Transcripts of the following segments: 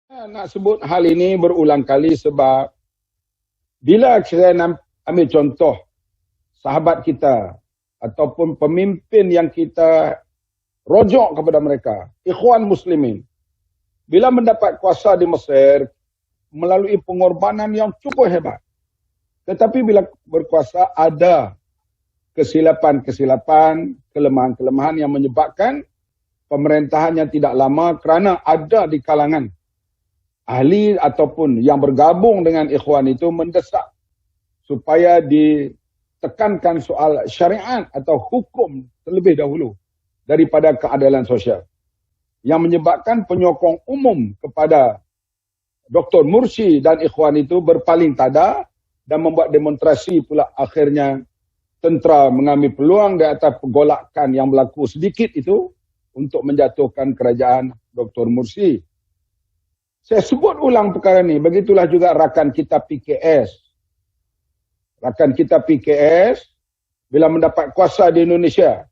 Nak sebut hal ini berulang kali sebab bila saya ambil contoh sahabat kita ataupun pemimpin yang kita rojok kepada mereka, ikhwan muslimin, bila mendapat kuasa di Mesir melalui pengorbanan yang cukup hebat. Tetapi bila berkuasa ada kesilapan-kesilapan, kelemahan-kelemahan yang menyebabkan pemerintahan yang tidak lama kerana ada di kalangan ahli ataupun yang bergabung dengan ikhwan itu mendesak supaya ditekankan soal syariat atau hukum terlebih dahulu daripada keadilan sosial. Yang menyebabkan penyokong umum kepada Dr. Mursi dan ikhwan itu berpaling tada dan membuat demonstrasi pula akhirnya tentera mengambil peluang di atas pergolakan yang berlaku sedikit itu untuk menjatuhkan kerajaan Dr. Mursi. Saya sebut ulang perkara ini, begitulah juga rakan kita PKS. Rakan kita PKS bila mendapat kuasa di Indonesia,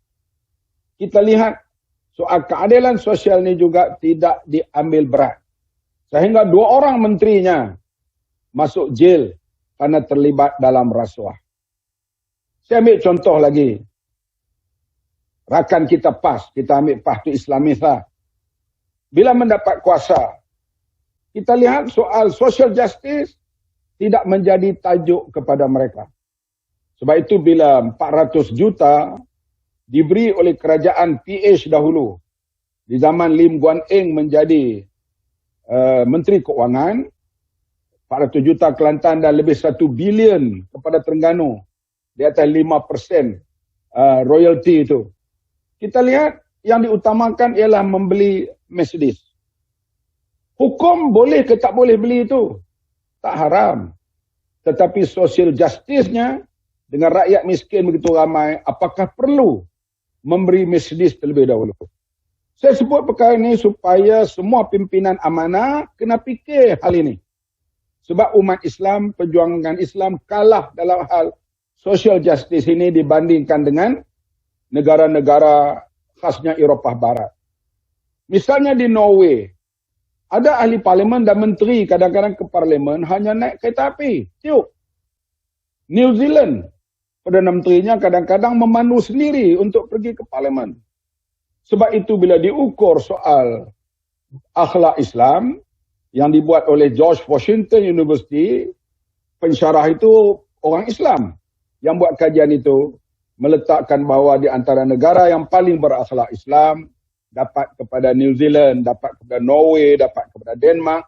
kita lihat soal keadilan sosial ini juga tidak diambil berat. Sehingga 2 orang menterinya masuk jail kerana terlibat dalam rasuah. Saya ambil contoh lagi. Rakan kita PAS, kita ambil PAS itu Islamis lah. Bila mendapat kuasa, kita lihat soal social justice tidak menjadi tajuk kepada mereka. Sebab itu bila 400 juta diberi oleh kerajaan PH dahulu, di zaman Lim Guan Eng menjadi Menteri Keuangan, 400 juta Kelantan dan lebih 1 bilion kepada Terengganu, di atas 5% royalty itu. Kita lihat yang diutamakan ialah membeli Mercedes. Hukum boleh ke tak boleh beli itu? Tak haram. Tetapi social justice-nya dengan rakyat miskin begitu ramai, apakah perlu memberi Mercedes terlebih dahulu? Saya sebut perkara ini supaya semua pimpinan amanah kena fikir hal ini. Sebab umat Islam, perjuangan Islam kalah dalam hal social justice ini dibandingkan dengan negara-negara khasnya Eropah Barat. Misalnya di Norway, ada ahli parlimen dan menteri kadang-kadang ke parlimen hanya naik kereta api, tiup. New Zealand, Perdana Menterinya kadang-kadang memandu sendiri untuk pergi ke parlimen. Sebab itu bila diukur soal akhlak Islam yang dibuat oleh George Washington University, pensyarah itu orang Islam yang buat kajian itu, meletakkan bahawa di antara negara yang paling berakhlak Islam, dapat kepada New Zealand, dapat kepada Norway, dapat kepada Denmark,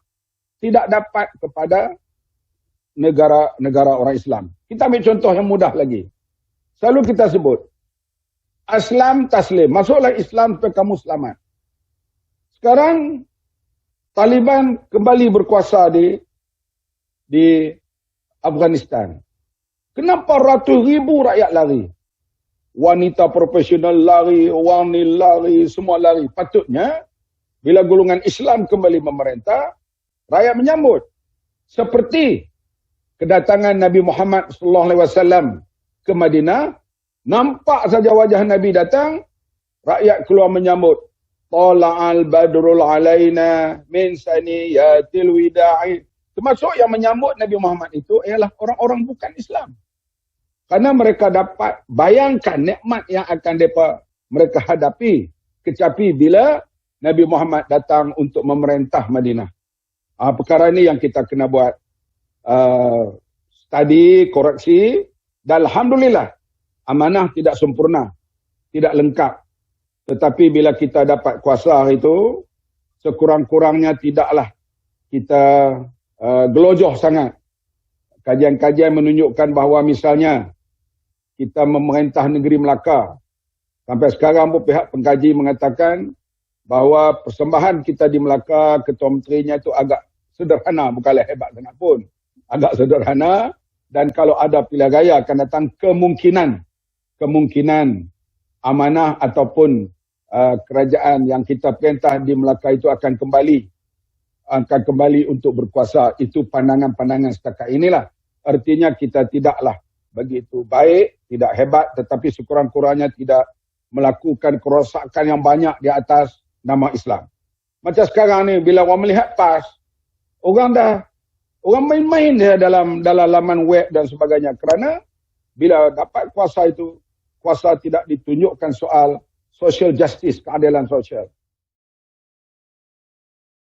tidak dapat kepada negara-negara orang Islam. Kita ambil contoh yang mudah lagi. Selalu kita sebut, Aslam Taslim, masuklah Islam supaya kamu selamat. Sekarang, Taliban kembali berkuasa di Afghanistan. Kenapa ratus ribu rakyat lari? Wanita profesional lari, wanita lari, semua lari. Patutnya, bila golongan Islam kembali memerintah, rakyat menyambut. Seperti kedatangan Nabi Muhammad SAW ke Madinah, nampak saja wajah Nabi datang, rakyat keluar menyambut. Tala'al badrul alaina min saniyatil wida'i. Termasuk yang menyambut Nabi Muhammad itu ialah orang-orang bukan Islam. Karena mereka dapat bayangkan nikmat yang akan mereka hadapi kecapi bila Nabi Muhammad datang untuk memerintah Madinah. Perkara ini yang kita kena buat study, koreksi. Dan Alhamdulillah, amanah tidak sempurna, tidak lengkap. Tetapi bila kita dapat kuasa itu, sekurang-kurangnya tidaklah kita gelojoh sangat. Kajian-kajian menunjukkan bahawa misalnya, kita memerintah negeri Melaka. Sampai sekarang pun pihak pengkaji mengatakan bahawa persembahan kita di Melaka, ketua menterinya itu agak sederhana, bukanlah hebat sangat pun. Agak sederhana, dan kalau ada pilihan raya akan datang kemungkinan amanah ataupun kerajaan yang kita perintah di Melaka itu akan kembali untuk berkuasa. Itu pandangan-pandangan setakat inilah. Artinya kita tidaklah begitu baik, tidak hebat, tetapi sekurang-kurangnya tidak melakukan kerosakan yang banyak di atas nama Islam. Macam sekarang ni, bila orang melihat PAS, orang main-main dia dalam laman web dan sebagainya, kerana bila dapat kuasa itu, kuasa tidak ditunjukkan soal social justice, keadilan sosial.